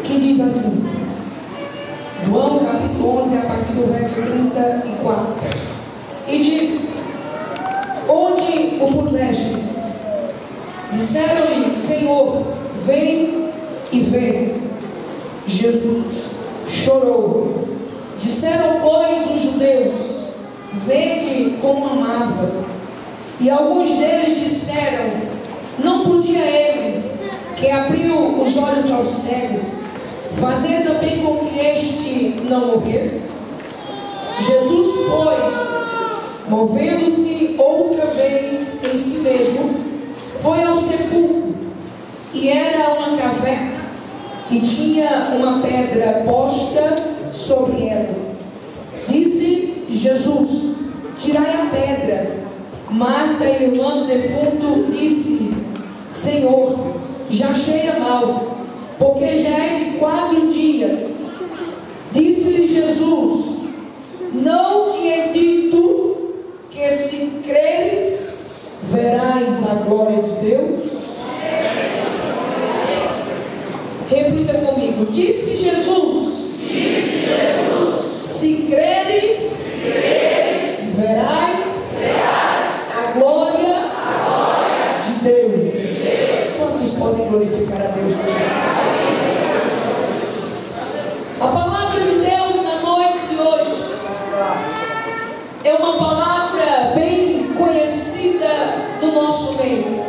Que diz assim, João capítulo 11, a partir do verso 34. E diz: onde o pusestes? Disseram-lhe: Senhor, vem. E veio. Jesus chorou. Disseram, pois, os judeus: vede como amava. E alguns deles disseram: não podia ele, que abriu os olhos ao cego, fazer também com que este não morresse? Jesus, pois, movendo-se outra vez em si mesmo, foi ao sepulcro. E era uma caverna, e tinha uma pedra posta sobre ela. Disse Jesus: tirai a pedra. Marta, irmã do defunto, disse-lhe: Senhor, já cheira mal, porque já é de 4 dias. Disse-lhe Jesus: não te he dito que se creres, verás a glória de Deus? Repita comigo. Disse Jesus: se creres, verás a glória de Deus. Quantos podem glorificar a Deus? A palavra de Deus na noite de hoje é uma palavra bem conhecida no nosso meio.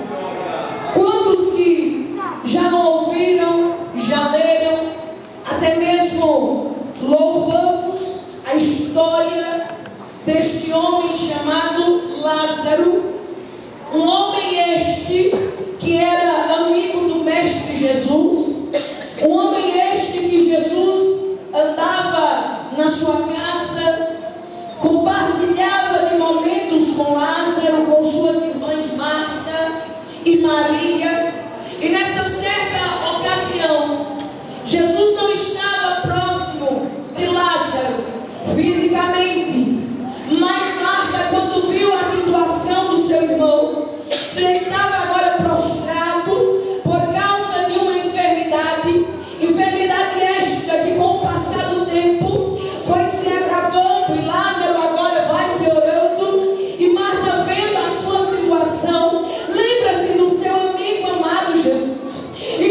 Quantos que já não ouviram, já leram, até mesmo louvamos a história deste homem chamado Lázaro, um homem este que era amigo do Mestre Jesus, um homem este que Jesus andava na sua casa, compartilhava de momentos com Lázaro, com suas irmãs Marta e Maria. E nessa certa ocasião, Jesus não estava próximo de Lázaro fisicamente, mas Marta, quando viu a situação do seu irmão, que estava agora prostrado por causa de uma enfermidade esta que com o passar do tempo foi se agravando, e Lázaro agora vai piorando, e Marta, vendo a sua situação, lembra-se do seu amigo amado Jesus, e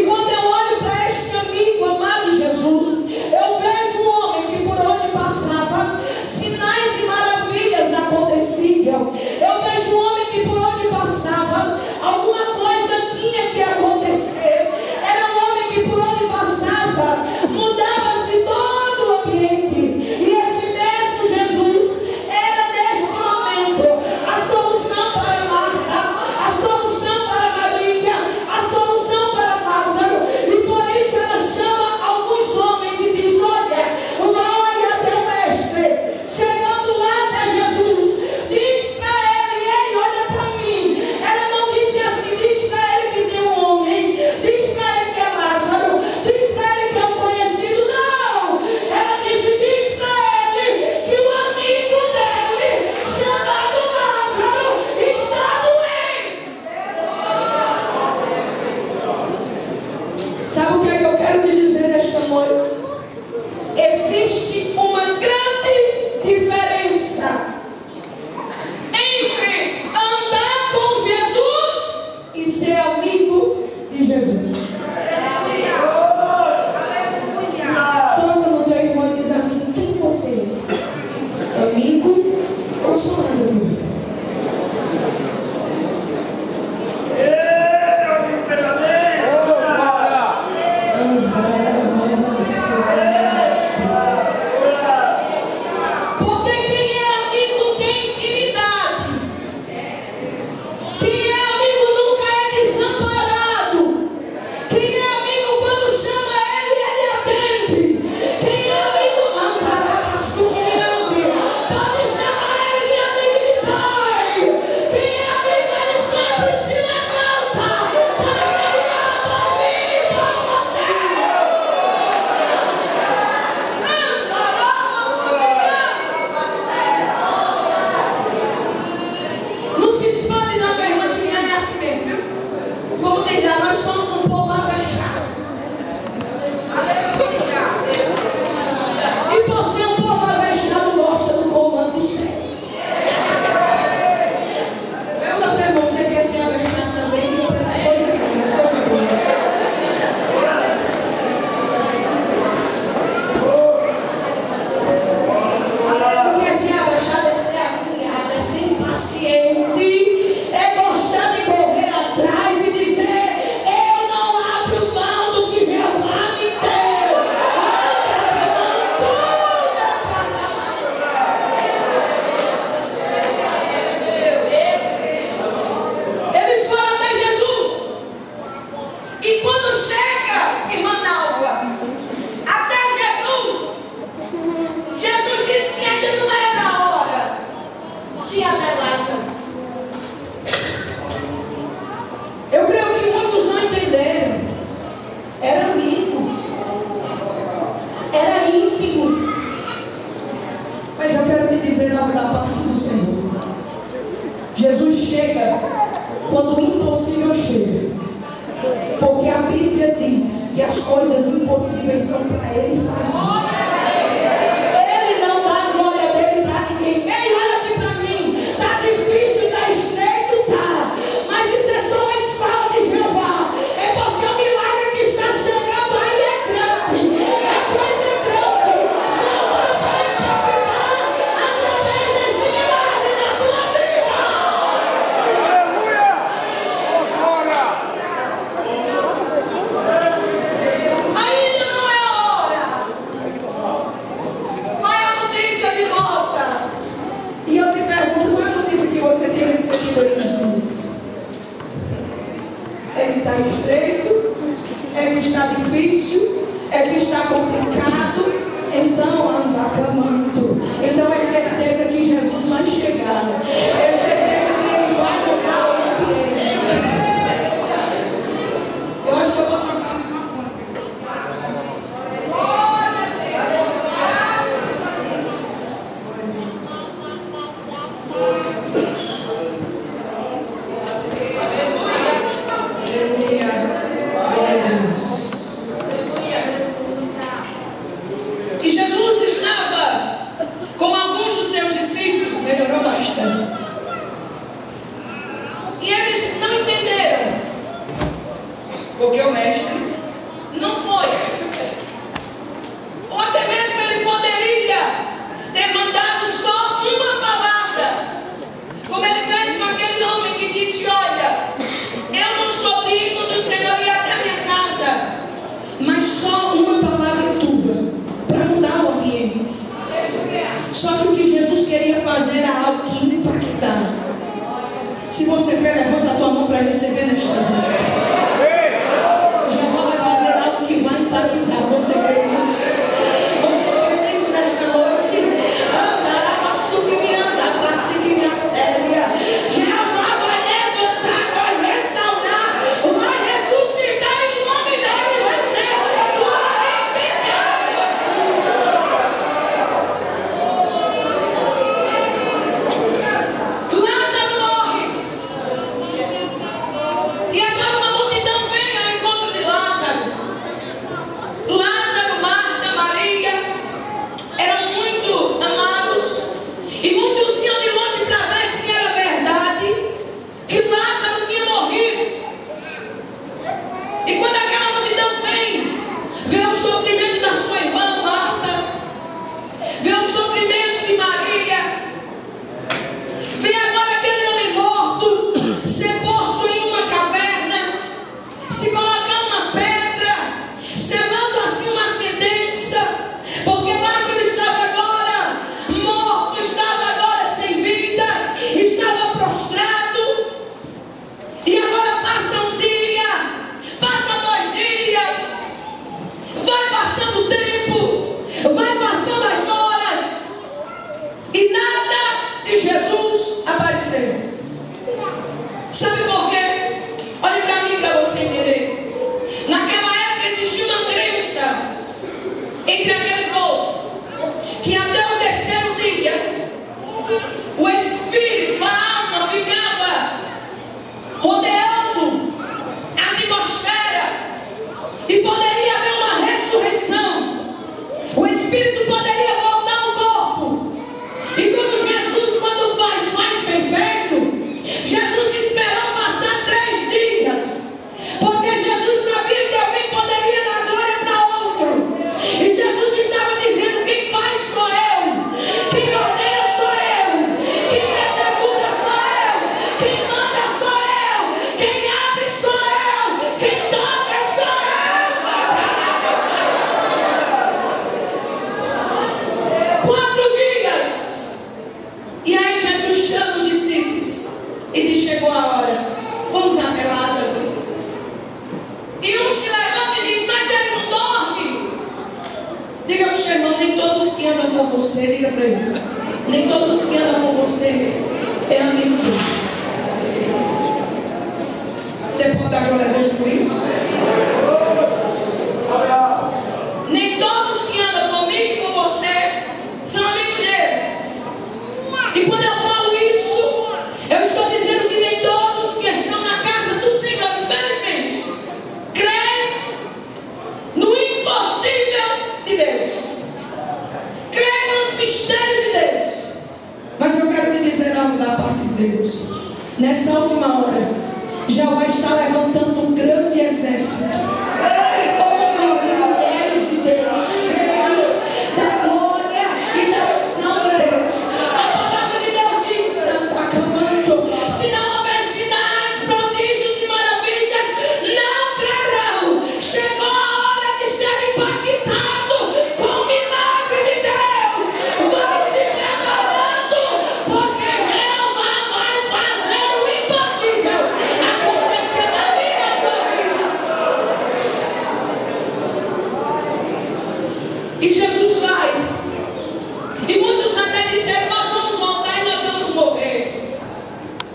Jesus chega quando o impossível chega. Porque a Bíblia diz que as coisas impossíveis são para Ele fazer. Ele não dá glória dele para ninguém. Ei, olha aqui para mim. Está difícil, está estreito, tá. Mas isso é só uma escola de Jeová. É porque o milagre que está chegando aí é grande. É coisa grande. Jeová vai impactar através desse milagre na tua vida. Aleluia! Glória! Ainda não é hora. Vai a notícia de volta. E eu te pergunto, qual é a notícia que você tem recebido esses dias? É que está estreito? É que está difícil? É que está complicado? Então anda clamando. Então é certeza que Jesus vai chegar. É certeza que Ele vai mudar o ambiente. Eu acho que eu vou trocar o microfone. E Jesus estava com alguns dos seus discípulos, melhorou bastante. E eles não entenderam, porque o mestre não foi. Ou até mesmo ele poderia ter mandado só uma palavra, como ele fez com aquele homem que disse: olha, eu não sou digno do Senhor ir até a minha casa, mas só uma palavra tua, para mudar o ambiente. Só que o que Jesus queria fazer era algo que ia impactar. Se você quer, levanta a tua mão para receber nesta noite. Jesus vai fazer algo que vai impactar. Você crê nisso? Você crê nisso nesta noite? Anda, faço que me anda, passe que me asséria. Jeová vai levantar, vai restaurar, vai ressuscitar e o nome dele vai ser glorificado. Lázaro morre. E agora uma multidão vem ao encontro de Lázaro. Lázaro, Marta, Maria eram muito amados. E muitos iam de longe para ver se era verdade que Lázaro tinha morrido. E quando aquela multidão vem, vê o sofrimento da sua irmã Marta, vê o sofrimento de Maria, vê agora aquele homem morto ser posto em uma caverna, se colocar uma pedra, selando assim uma sentença, porque Lázaro estava agora morto, estava agora sem vida, estava prostrado. E agora passa um dia, passa 2 dias, vai passando o tempo, vai passando as horas, e nada de Jesus apareceu. Sabe por quê? Olhe para mim para você entender. Naquela época existia uma crença entre aquele povo que até o 3º dia o espírito, a alma ficava rodeando a atmosfera e poderia haver uma ressurreição. O espírito poderia voltar ao corpo. E como Jesus, quando faz bem feito, Jesus esperou passar 3 dias, porque Jesus sabia que alguém poderia dar glória para outro. E Jesus estava dizendo: quem faz sou eu, quem ordena sou eu, quem executa sou eu, quem manda sou eu, quem abre sou eu, quem toca sou eu. 4 dias. E aí Jesus chama os discípulos e diz: chegou a hora, vamos até Lázaro. E um se levanta e diz: mas ele não dorme. Diga para o seu irmão: nem todos que andam com você, diga para ele, nem todos que andam com você é amigo dele. Você pode dar glória a Deus por isso? Nem todos que andam comigo e com você são amigos dele. E quando eu falo isso, eu estou dizendo Deus, nessa última hora, já vai estar levantando um grande exército. Homens e mulheres de Deus, cheios da glória e da unção de Deus. A palavra de Deus diz, Santa Camanto, se não houver sinais, prodígios e maravilhas, não crerão. Chegou a hora de ser impactado com o milagre de Deus. Vai se preparando, porque Jeová vai fazer o impossível acontecer na minha vida. E Jesus vai. E muitos até disseram, nós vamos voltar e nós vamos morrer.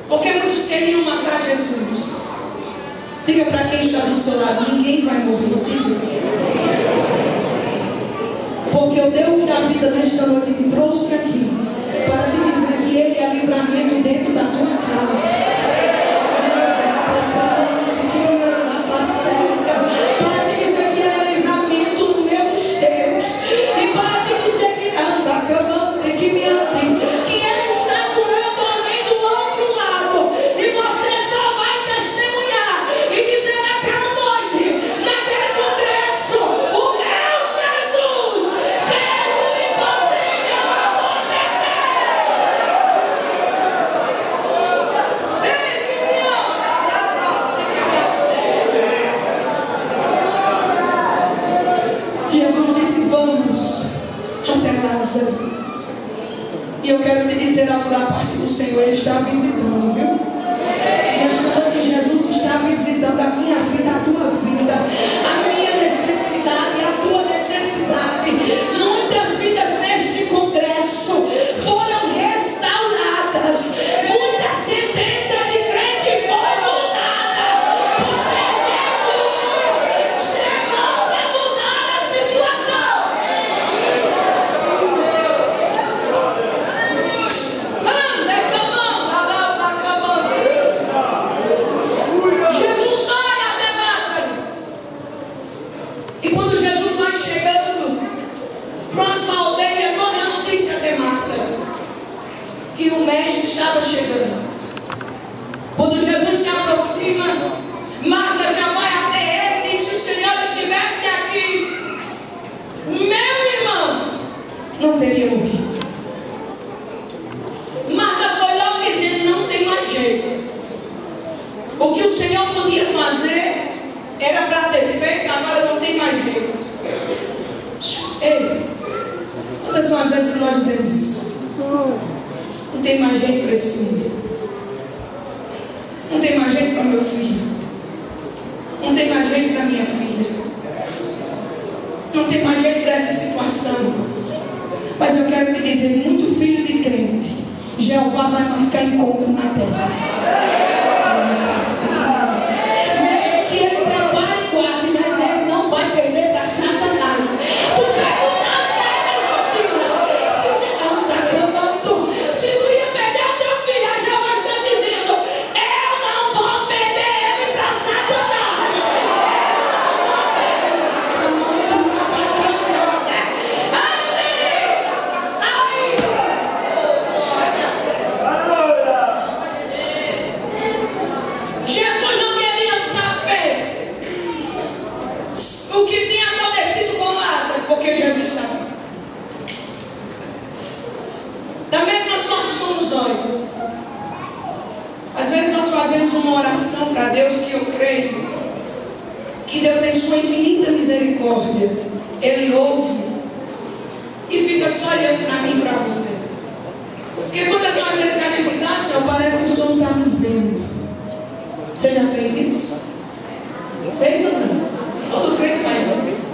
Porque muitos queriam matar Jesus. Diga para quem está do seu lado, ninguém vai morrer. Porque o Deus da vida nesta noite te trouxe aqui para te dizer que Ele é livramento dentro da tua casa. Para te dizer que Ele é livramento no meio dos teus. E para te dizer que anda acabando e que me ande, que Ele está curando alguém do outro lado. E você só vai testemunhar e dizer naquela noite, naquele congresso, o meu Jesus fez o impossível acontecer. Ele que me ama, Jesus disse, vamos até Lázaro. E eu quero te dizer algo da parte do Senhor, Ele está visitando, viu? Nesta noite Jesus está visitando a minha vida, a tua vida, a minha necessidade, a tua necessidade. Muitas vidas neste congresso foram restauradas. Muita sentença de crente foi mudada. Porque Jesus chegou para mudar a situação. Jesus vai até Lázaro. E quando Jesus vai chegando, próxima aldeia, corre a notícia de Marta que o mestre estava chegando. Quando Jesus se aproxima, Marta já vai até ele e diz: se o Senhor estivesse aqui, meu irmão não teria morrido. Marta foi logo dizendo: não tem mais jeito. O que o Senhor podia fazer era para ter feito, agora não tem mais jeito. Ei, quantas são as vezes que nós dizemos isso? Não tem mais jeito para esse mundo. Não tem mais jeito para meu filho. Não tem mais jeito para minha filha. Não tem mais jeito para essa situação. Mas eu quero te dizer, muito filho de crente, Jeová vai marcar encontro na terra. Mesmo que ele prepare e guarde, mas ele não vai perder para Satanás. Tu pergunta as regras dos dias. Se tu anda clamando, se tu ia perder o teu filho, a Jeová está dizendo: eu não vou perder ele para Satanás. Eu não vou perder para Satanás. Jesus não queria saber o que tinha acontecido com Lázaro, porque Jesus sabe. Da mesma sorte somos nós. Às vezes nós fazemos uma oração para Deus que eu creio que Deus, em sua infinita misericórdia, Ele ouve e fica só olhando para mim e para você. Porque quantas são as vezes que a gente diz: ah, Senhor, parece que o Senhor não está me vendo. Você já fez isso? Fez ou não? Todo crente faz isso.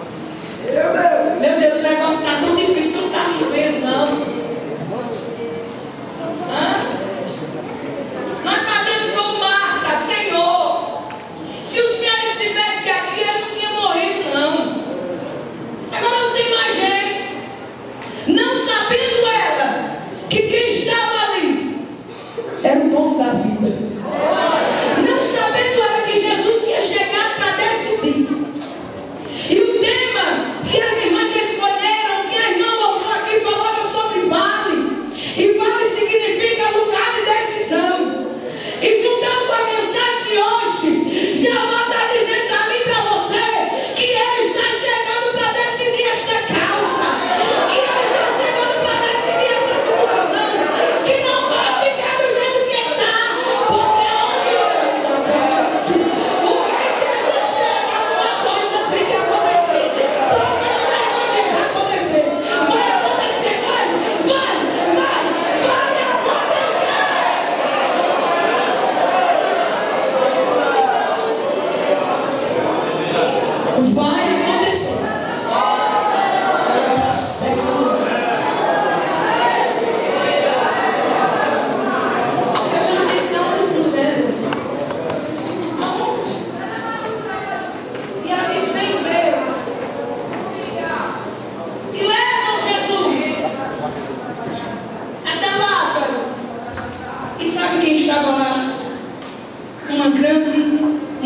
Meu Deus, o negócio está tão difícil, não está me vendo, não. Hã? Nós fazemos como Marta: Senhor, se o Senhor estivesse aqui, ele não tinha morrido, não. Agora não tem mais jeito. Não sabendo ela que quem estava ali era o dono da vida. Não sabendo ela que Jesus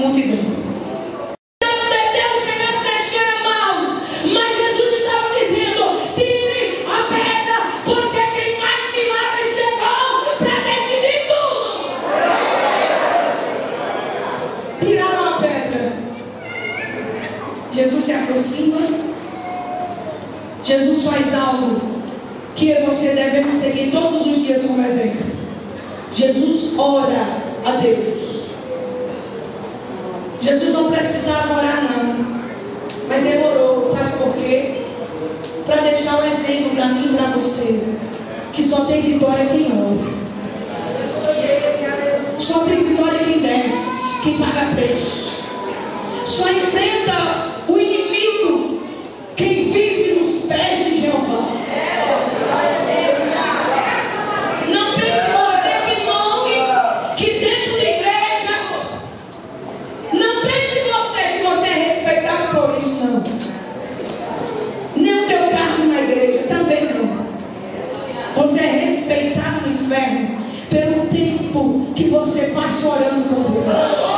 multidão. Jesus se aproxima, Jesus faz algo que eu e você devemos seguir todos os dias como exemplo. Jesus ora a Deus. Jesus não precisava orar não, mas ele orou, sabe por quê? Para deixar um exemplo para mim e para você, que só tem vitória quem ora. Só tem vitória quem desce, quem paga preço. Só enfrenta o inimigo quem vive nos pés de Jeová. Não pense você que nome, que dentro da igreja. Não pense você que você é respeitado por isso, não. Nem o teu cargo na igreja, também não. Você é respeitado no inferno pelo tempo que você passa orando com Deus.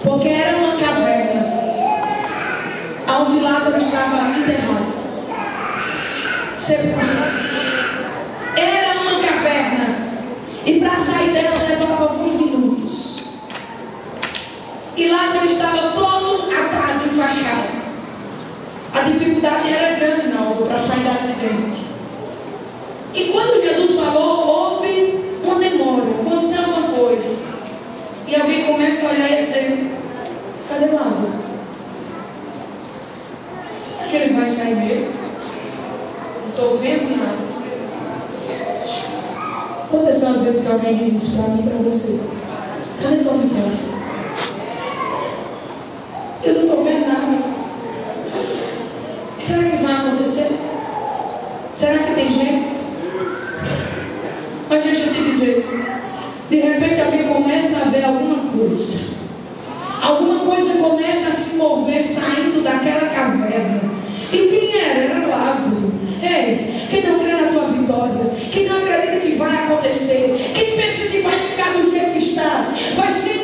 Porque era uma caverna onde Lázaro estava enterrado, sepultado. Era uma caverna e para sair dela levava alguns minutos. E Lázaro estava todo atado, enfaixado. A dificuldade era grande na obra para sair dali de dentro. E quando Jesus falou, houve uma demora, aconteceu alguma coisa. E alguém começa a olhar e dizer: cadê Lázaro? Será que ele vai sair mesmo? Não estou vendo nada. Quantas são as vezes que alguém diz isso para mim e para você? Cadê tua vitória? Eu não estou vendo nada. Será que vai acontecer? Será que tem jeito? Mas deixa eu te dizer, de repente alguém começa a ver alguma coisa. Alguma coisa começa a se mover saindo daquela caverna. E quem era? Era Lázaro. Ei, quem não crê na tua vitória, quem não acredita que vai acontecer, quem pensa que vai ficar do jeito que está, vai ser